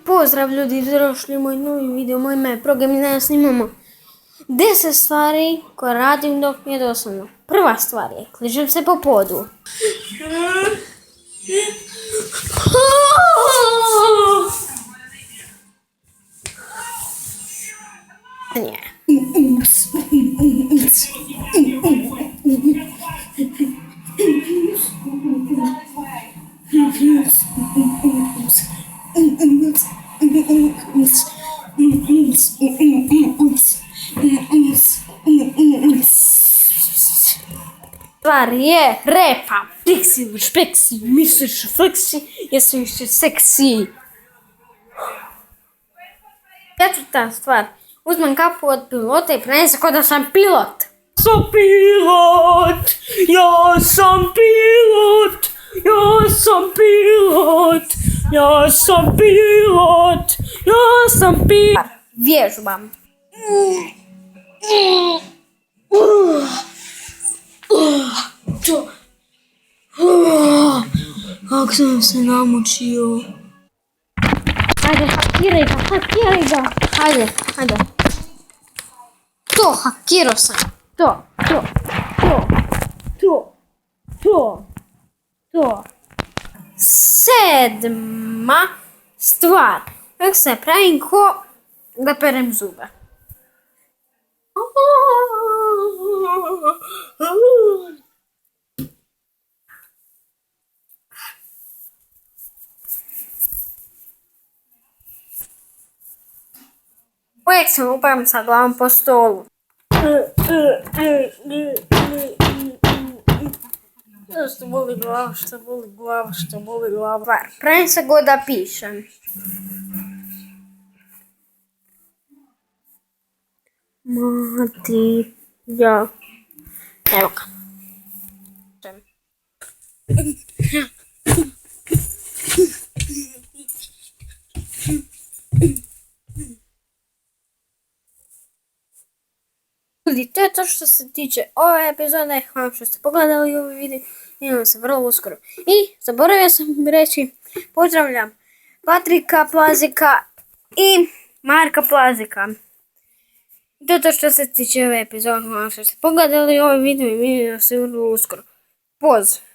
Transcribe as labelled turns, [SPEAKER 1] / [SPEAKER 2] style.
[SPEAKER 1] Pozdrav ljudi, došli u moj novi video, moj ime je Program i danas snimamo 10 stvari koje radim dok mi je dosadno. Prva stvar je, kližem se po podu. Nije. Stvar je repa. Fleksi, špeksi, misliš fleksi, jesu više seksi. Četvrta stvar. Uzmem kapu od pilota i pravim se kao da sam pilot. Sam pilot, ja sam pilot, ja sam pilot, ja sam pilot, ja sam pilot. Vježbam. Kako sam se namučio. Ajde, hakiraj ga. Ajde. To, hakirao sam. To. Sedma stvar. Uvijek se pravim ko da perem zube. Uvijek se upam sa glavom po stolu. Što boli glava. Pravim se god da pišem. Ja. Evo ga. Ljudi, to je to što se tiče ove epizode. Hvala što ste pogledali ovaj video. Vidimo se vrlo uskoro. I zaboravio sam reći, pozdravljam Patrika Plazika i Marka Plazika. To je to što se tiče ove epizode. Hvala što ste pogledali ovaj video i vidimo se vrlo uskoro. Pozdrav!